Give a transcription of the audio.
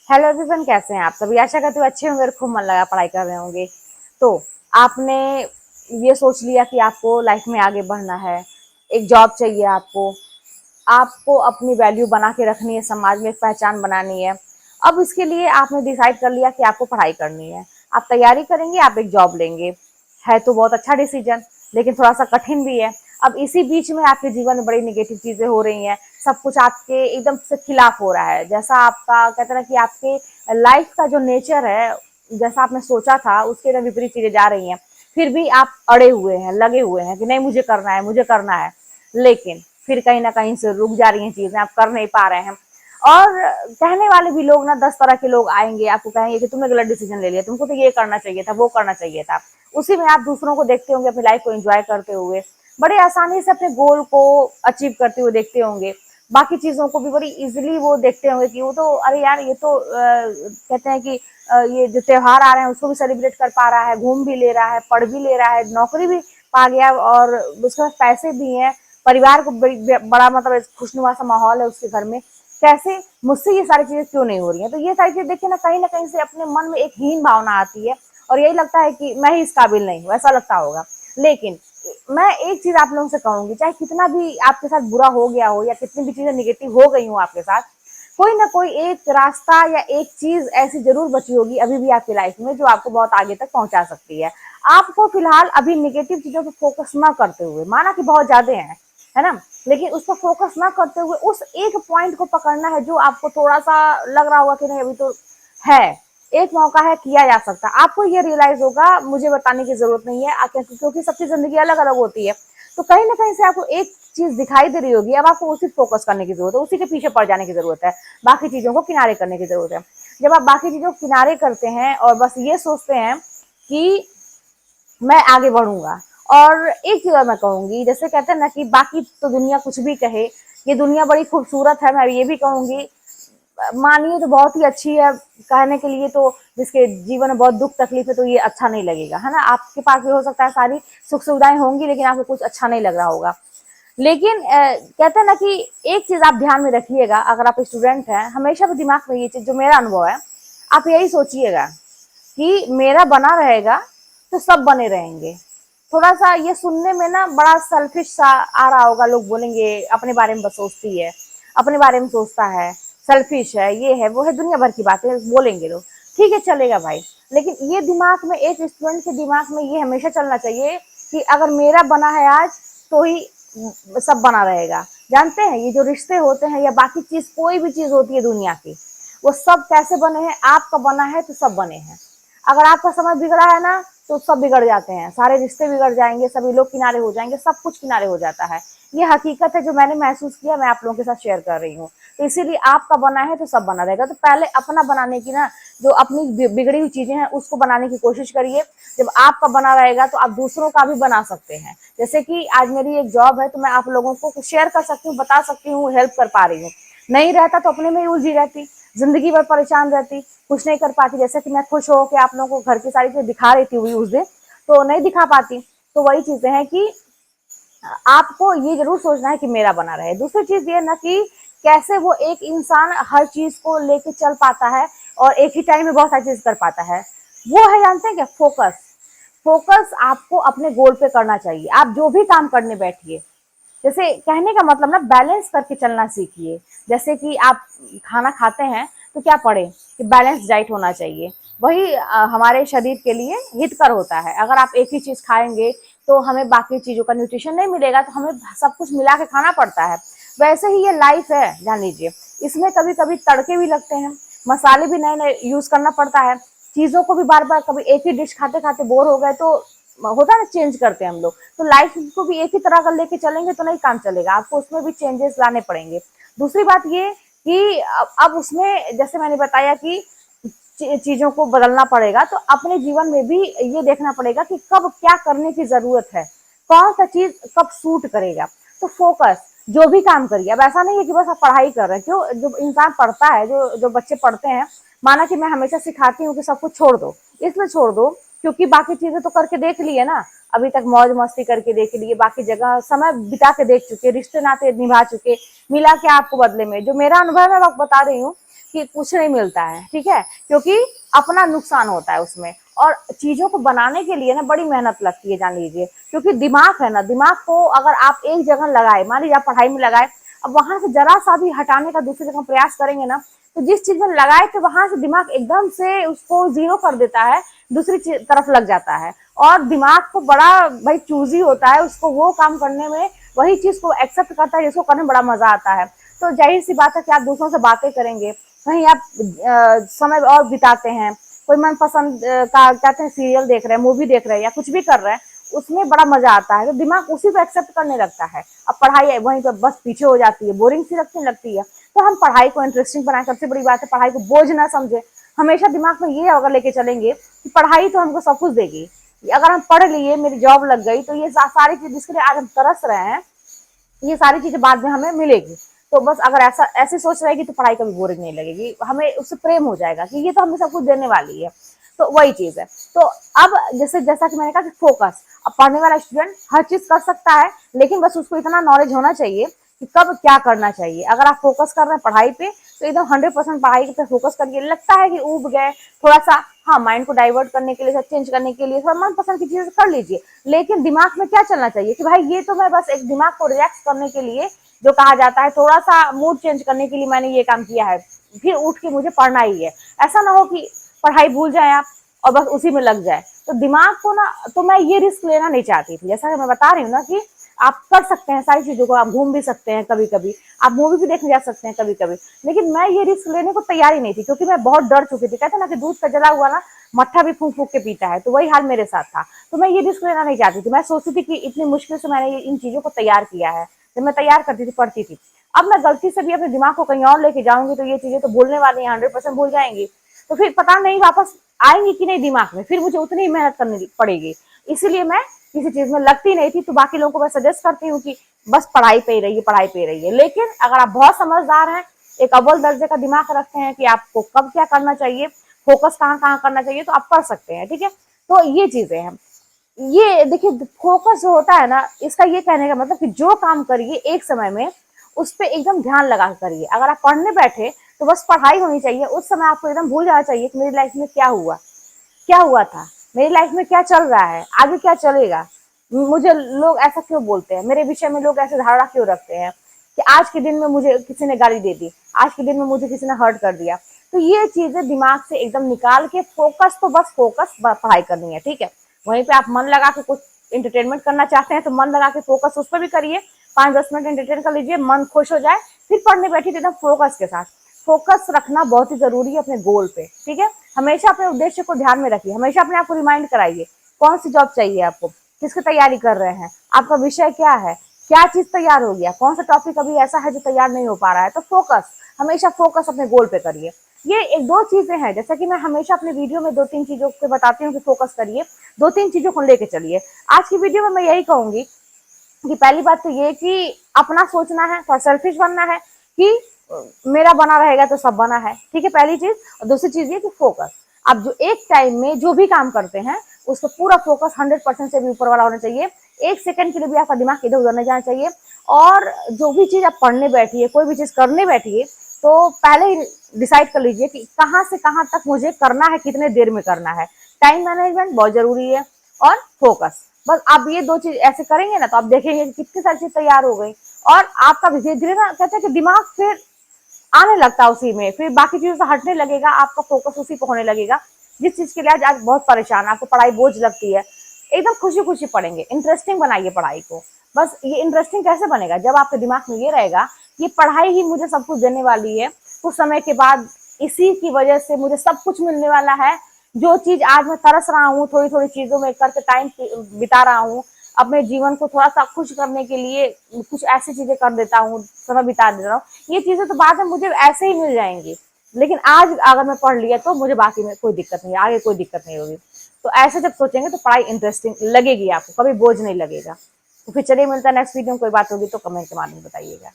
Hello everyone, कैसे हैं आप सभी। आशा करती हूँ अच्छे होंगे और खूब मन लगा पढ़ाई कर रहे होंगे। तो आपने ये सोच लिया कि आपको लाइफ में आगे बढ़ना है, एक जॉब चाहिए आपको, आपको अपनी वैल्यू बना के रखनी है, समाज में एक पहचान बनानी है। अब इसके लिए आपने डिसाइड कर लिया कि आपको पढ़ाई करनी है, आप तैयारी करेंगे, आप एक जॉब लेंगे। है तो बहुत अच्छा डिसीजन, लेकिन थोड़ा सा कठिन भी है। अब इसी बीच में आपके जीवन में बड़ी नेगेटिव चीजें हो रही हैं, सब कुछ आपके एकदम से खिलाफ हो रहा है। जैसा आपका कहते हैं ना कि आपके लाइफ का जो नेचर है, जैसा आपने सोचा था उसके एकदम विपरीत चीजें जा रही हैं। फिर भी आप अड़े हुए हैं, लगे हुए हैं कि नहीं मुझे करना है, मुझे करना है। लेकिन फिर कहीं ना कहीं से रुक जा रही हैं चीजें, आप कर नहीं पा रहे हैं। और कहने वाले भी लोग ना 10 तरह के लोग आएंगे, आपको कहेंगे कि तुमने गलत डिसीजन ले लिया, तुमको तो ये करना चाहिए था, वो करना चाहिए था। उसी में आप दूसरों को देखते होंगे अपनी लाइफ को एंजॉय करते हुए, बड़े आसानी से अपने गोल को अचीव करते हुए देखते होंगे। बाकी चीजों को भी बड़ी इजीली वो देखते होंगे कि वो तो अरे यार ये तो कहते हैं कि ये जो त्योहार आ रहे हैं उसको भी सेलिब्रेट कर पा रहा है, घूम भी ले रहा है, पढ़ भी ले रहा है, नौकरी भी पा गया और उसके पास पैसे भी हैं, परिवार को बड़ा मतलब खुशनुमा सा माहौल है उसके घर में। कैसे मुझसे ये सारी चीजें क्यों नहीं हो रही हैं। तो ये सारी चीजें देखिए ना कहीं से अपने मन में एक हीन भावना आती है और यही लगता है कि मैं ही इस काबिल नहीं हूँ, ऐसा लगता होगा। लेकिन मैं एक चीज आप लोगों से कहूंगी, चाहे कितना भी आपके साथ बुरा हो गया हो या कितनी भी चीजें निगेटिव हो गई हो आपके साथ, कोई ना कोई एक रास्ता या एक चीज ऐसी जरूर बची होगी अभी भी आपकी लाइफ में जो आपको बहुत आगे तक पहुंचा सकती है। आपको फिलहाल अभी निगेटिव चीजों पर फोकस ना करते हुए, माना कि बहुत ज्यादा है ना, लेकिन उस पर फोकस ना करते हुए उस एक पॉइंट को पकड़ना है जो आपको थोड़ा सा लग रहा होगा कि नहीं अभी तो है, एक मौका है, किया जा सकता है। आपको ये रियलाइज होगा, मुझे बताने की जरूरत नहीं है क्योंकि सबकी जिंदगी अलग अलग होती है। तो कहीं ना कहीं से आपको एक चीज दिखाई दे रही होगी, अब आपको उसी फोकस करने की जरूरत है, उसी के पीछे पड़ जाने की जरूरत है, बाकी चीजों को किनारे करने की जरूरत है। जब आप बाकी चीजों को किनारे करते हैं और बस ये सोचते हैं कि मैं आगे बढ़ूंगा। और एक चीज और मैं कहूंगी, जैसे कहते हैं ना कि बाकी तो दुनिया कुछ भी कहे, ये दुनिया बड़ी खूबसूरत है, मैं ये भी कहूंगी, मानिए तो बहुत ही अच्छी है। कहने के लिए तो जिसके जीवन में बहुत दुख तकलीफ है तो ये अच्छा नहीं लगेगा, है ना। आपके पास भी हो सकता है सारी सुख सुविधाएं होंगी, लेकिन आपको कुछ अच्छा नहीं लग रहा होगा। लेकिन कहते हैं ना कि एक चीज आप ध्यान में रखिएगा, अगर आप स्टूडेंट हैं, हमेशा भी दिमाग में ये चीज, जो मेरा अनुभव है, आप यही सोचिएगा कि मेरा बना रहेगा तो सब बने रहेंगे। थोड़ा सा ये सुनने में ना बड़ा सेल्फिश सा आ रहा होगा, लोग बोलेंगे अपने बारे में बस सोचती है, अपने बारे में सोचता है, सेल्फिश है, ये है वो है, दुनिया भर की बातें बोलेंगे लोग। ठीक है, चलेगा भाई। लेकिन ये दिमाग में, एक स्टूडेंट के दिमाग में ये हमेशा चलना चाहिए कि अगर मेरा बना है आज तो ही सब बना रहेगा। जानते हैं ये जो रिश्ते होते हैं या बाकी चीज कोई भी चीज होती है दुनिया की, वो सब कैसे बने हैं, आपका बना है तो सब बने हैं। अगर आपका समय बिगड़ा है ना तो सब बिगड़ जाते हैं, सारे रिश्ते बिगड़ जाएंगे, सभी लोग किनारे हो जाएंगे, सब कुछ किनारे हो जाता है। ये हकीकत है जो मैंने महसूस किया, मैं आप लोगों के साथ शेयर कर रही हूँ। तो इसीलिए आपका बना है तो सब बना रहेगा। तो पहले अपना बनाने की ना, जो अपनी बिगड़ी हुई चीजें हैं उसको बनाने की कोशिश करिए। जब आपका बना रहेगा तो आप दूसरों का भी बना सकते हैं। जैसे कि आज मेरी एक जॉब है तो मैं आप लोगों को शेयर कर सकती हूँ, बता सकती हूँ, हेल्प कर पा रही हूँ। नहीं रहता तो अपने में ही उलझी रहती, जिंदगी भर परेशान रहती, कुछ नहीं कर पाती। जैसे कि मैं खुश हो कि आप लोगों को घर की सारी चीजें दिखा रही थी हुई उस दिन, तो नहीं दिखा पाती। तो वही चीजें हैं कि आपको ये जरूर सोचना है कि मेरा बना रहे। दूसरी चीज ये ना कि कैसे वो एक इंसान हर चीज को लेके चल पाता है और एक ही टाइम में बहुत सारी चीज कर पाता है, वो है जानते हैं क्या, फोकस। फोकस आपको अपने गोल पे करना चाहिए। आप जो भी काम करने बैठिए, जैसे कहने का मतलब ना बैलेंस करके चलना सीखिए। जैसे कि आप खाना खाते हैं तो क्या पढ़े कि बैलेंस डाइट होना चाहिए, वही हमारे शरीर के लिए हितकर होता है। अगर आप एक ही चीज खाएंगे तो हमें बाकी चीजों का न्यूट्रिशन नहीं मिलेगा, तो हमें सब कुछ मिला के खाना पड़ता है। वैसे ही ये लाइफ है, जान लीजिए, इसमें कभी कभी तड़के भी लगते हैं, मसाले भी नए नए यूज करना पड़ता है, चीजों को भी बार बार, कभी एक ही डिश खाते खाते बोर हो गए तो होता है ना, चेंज करते हैं हम लोग। तो लाइफ को भी एक ही तरह का लेके चलेंगे तो नहीं काम चलेगा, आपको उसमें भी चेंजेस लाने पड़ेंगे। दूसरी बात ये कि अब उसमें जैसे मैंने बताया कि चीजों को बदलना पड़ेगा, तो अपने जीवन में भी ये देखना पड़ेगा कि कब क्या करने की जरूरत है, कौन सा चीज कब सूट करेगा। तो फोकस, जो भी काम करिए। अब ऐसा नहीं है कि बस आप पढ़ाई कर रहे हैं, क्यों, जो इंसान पढ़ता है, जो जो बच्चे पढ़ते हैं, माना कि मैं हमेशा सिखाती हूँ कि सब कुछ छोड़ दो, इसलिए छोड़ दो क्योंकि बाकी चीजें तो करके देख लिए ना, अभी तक मौज मस्ती करके देख लिए, बाकी जगह समय बिता के देख चुके, रिश्ते नाते निभा चुके, मिला क्या आपको बदले में। जो मेरा अनुभव है मैं आपको बता रही हूँ कि कुछ नहीं मिलता है, ठीक है, क्योंकि अपना नुकसान होता है उसमें। और चीजों को बनाने के लिए ना बड़ी मेहनत लगती है, जान लीजिए, क्योंकि दिमाग है ना, दिमाग को अगर आप एक जगह लगाए, मान लीजिए आप पढ़ाई में लगाए, अब वहां से जरा सा भी हटाने का दूसरी जगह प्रयास करेंगे ना, तो जिस चीज में लगाए थे वहां से दिमाग एकदम से उसको जीरो कर देता है, दूसरी तरफ लग जाता है। और दिमाग को बड़ा भाई चूजी होता है, उसको वो काम करने में, वही चीज को एक्सेप्ट करता है जिसको करने में बड़ा मजा आता है। तो जाहिर सी बात है कि आप दूसरों से बातें करेंगे, कहीं आप समय और बिताते हैं, कोई मनपसंद का कहते हैं सीरियल देख रहे हैं, मूवी देख रहे हैं, या कुछ भी कर रहे हैं, उसमें बड़ा मजा आता है, तो दिमाग उसी को एक्सेप्ट करने लगता है। अब पढ़ाई वहीं पर बस पीछे हो जाती है, बोरिंग सी लगती है। तो हम पढ़ाई को इंटरेस्टिंग बनाए, सबसे बड़ी बात है पढ़ाई को बोझ ना समझे। हमेशा दिमाग में ये अगर लेके चलेंगे कि पढ़ाई तो हमको सब कुछ देगी, अगर हम पढ़ लिए मेरी जॉब लग गई, तो ये सारी चीज जिसके लिए आज हम तरस रहे हैं, ये सारी चीजें बाद में हमें मिलेगी। तो बस अगर ऐसा ऐसे सोच रहेगी तो पढ़ाई कभी बोरिंग नहीं लगेगी, हमें उससे प्रेम हो जाएगा कि ये तो हमें सब कुछ देने वाली है। तो वही चीज है। तो अब जैसा कि मैंने कहा कि फोकस, अब पढ़ने वाला स्टूडेंट हर चीज कर सकता है, लेकिन बस उसको इतना नॉलेज होना चाहिए कि कब क्या करना चाहिए। अगर आप फोकस कर रहे हैं पढ़ाई पे, तो एकदम 100% पढ़ाई पे फोकस करिए। लगता है कि ऊब गए थोड़ा सा, हाँ, माइंड को डाइवर्ट करने के लिए, चेंज करने के लिए थोड़ा मनपसंद की चीजें कर लीजिए, लेकिन दिमाग में क्या चलना चाहिए कि भाई ये तो मैं बस एक दिमाग को रिलैक्स करने के लिए, जो कहा जाता है थोड़ा सा मूड चेंज करने के लिए मैंने ये काम किया है, फिर उठ के मुझे पढ़ना ही है। ऐसा ना हो कि पढ़ाई भूल जाए आप और बस उसी में लग जाए। तो दिमाग को ना, तो मैं ये रिस्क लेना नहीं चाहती थी। जैसा कि मैं बता रही हूँ ना कि आप कर सकते हैं सारी चीजों को, आप घूम भी सकते हैं कभी कभी, आप मूवी भी देखने जा सकते हैं कभी कभी, लेकिन मैं ये रिस्क लेने को तैयार ही नहीं थी, क्योंकि मैं बहुत डर चुकी थी। कहते ना कि दूध का जला हुआ ना मट्ठा भी फूंक फूंक के पीता है, तो वही हाल मेरे साथ था। तो मैं ये रिस्क लेना नहीं चाहती थी। मैं सोचती थी कि इतनी मुश्किल से मैंने इन चीजों को तैयार किया है, जब मैं तैयार करती थी, पढ़ती थी, अब मैं गलती से भी अपने दिमाग को कहीं और लेके जाऊंगी तो ये चीजें तो भूलने वाली है, 100% भूल जाएंगी। तो फिर पता नहीं वापस आएंगी कि नहीं दिमाग में, फिर मुझे उतनी ही मेहनत करनी पड़ेगी। इसीलिए मैं किसी चीज में लगती नहीं थी। तो बाकी लोगों को मैं सजेस्ट करती हूँ कि बस पढ़ाई पे ही रहिए, पढ़ाई पे ही रहिए। लेकिन अगर आप बहुत समझदार हैं, एक अव्वल दर्जे का दिमाग रखते हैं कि आपको कब क्या करना चाहिए, फोकस कहाँ कहाँ करना चाहिए, तो आप कर सकते हैं, ठीक है। तो ये चीजें हैं। ये देखिए, फोकस जो होता है ना, इसका ये कहने का मतलब कि जो काम करिए एक समय में उस पर एकदम ध्यान लगा कर करिए। अगर आप पढ़ने बैठे तो बस पढ़ाई होनी चाहिए, उस समय आपको एकदम भूल जाना चाहिए कि मेरी लाइफ में क्या हुआ था, मेरी लाइफ में क्या चल रहा है, आगे क्या चलेगा, मुझे लोग ऐसा क्यों बोलते हैं, मेरे विषय में लोग ऐसे धारणा क्यों रखते हैं कि आज के दिन में मुझे किसी ने गाली दे दी, आज के दिन में मुझे किसी ने हर्ट कर दिया। तो ये चीजें दिमाग से एकदम निकाल के फोकस, तो बस फोकस पढ़ाई करनी है, ठीक है। वहीं पे आप मन लगा के कुछ इंटरटेनमेंट करना चाहते हैं तो मन लगा के फोकस उस पर भी करिए, 5-10 मिनट एंटरटेन कर लीजिए, मन खुश हो जाए, फिर पढ़ने बैठिए एकदम फोकस के साथ। फोकस रखना बहुत ही जरूरी है अपने गोल पे, ठीक है। हमेशा अपने उद्देश्य को ध्यान में रखिए, हमेशा अपने आप को रिमाइंड कराइए कौन सी जॉब चाहिए आपको, किसकी तैयारी कर रहे हैं, आपका विषय क्या है, क्या चीज तैयार हो गया, कौन सा टॉपिक अभी ऐसा है जो तैयार नहीं हो पा रहा है। तो फोकस, हमेशा फोकस अपने गोल पे करिए। ये एक दो चीजें हैं, जैसा कि मैं हमेशा अपने वीडियो में 2-3 चीजों पे बताती हूँ कि फोकस करिए, 2-3 चीजों को लेके चलिए। आज की वीडियो में मैं यही कहूंगी कि पहली बात तो ये कि अपना सोचना है, थोड़ा सेल्फिश बनना है कि मेरा बना रहेगा तो सब बना है, ठीक है, पहली चीज। और दूसरी चीज ये कि फोकस, आप जो एक टाइम में जो भी काम करते हैं उसको पूरा फोकस 100% से भी ऊपर वाला होना चाहिए। एक सेकंड के लिए भी आपका दिमाग इधर उधर नहीं जाना चाहिए। और जो भी चीज आप पढ़ने बैठिए, कोई भी चीज करने बैठिए, तो पहले ही डिसाइड कर लीजिए कि कहाँ से कहाँ तक मुझे करना है, कितने देर में करना है। टाइम मैनेजमेंट बहुत जरूरी है, और फोकस। बस आप ये दो चीज ऐसे करेंगे ना, तो आप देखेंगे कि कितनी सारी चीज तैयार हो गई, और आपका धीरे धीरे ना, कहते हैं कि दिमाग फिर आने लगता है उसी में, फिर बाकी चीजों से हटने लगेगा, आपका फोकस उसी पर होने लगेगा। जिस चीज के लिए आज बहुत परेशान, आपको पढ़ाई बोझ लगती है, एकदम खुशी खुशी पढ़ेंगे। इंटरेस्टिंग बनाइए पढ़ाई को। बस ये इंटरेस्टिंग कैसे बनेगा, जब आपके दिमाग में ये रहेगा कि पढ़ाई ही मुझे सब कुछ देने वाली है, कुछ समय के बाद इसी की वजह से मुझे सब कुछ मिलने वाला है। जो चीज आज मैं तरस रहा हूँ, थोड़ी थोड़ी चीजों में करके टाइम बिता रहा हूँ, अपने जीवन को थोड़ा सा खुश करने के लिए कुछ ऐसी चीजें कर देता हूँ, समय बिता देता हूँ, ये चीजें तो बाद में मुझे ऐसे ही मिल जाएंगी। लेकिन आज अगर मैं पढ़ लिया तो मुझे बाकी में कोई दिक्कत नहीं, आगे कोई दिक्कत नहीं होगी। तो ऐसे जब सोचेंगे तो पढ़ाई इंटरेस्टिंग लगेगी आपको, कभी बोझ नहीं लगेगा। तो फिर चलिए, मिलता है नेक्स्ट वीडियो में। कोई बात होगी तो कमेंट के माध्यम में बताइएगा।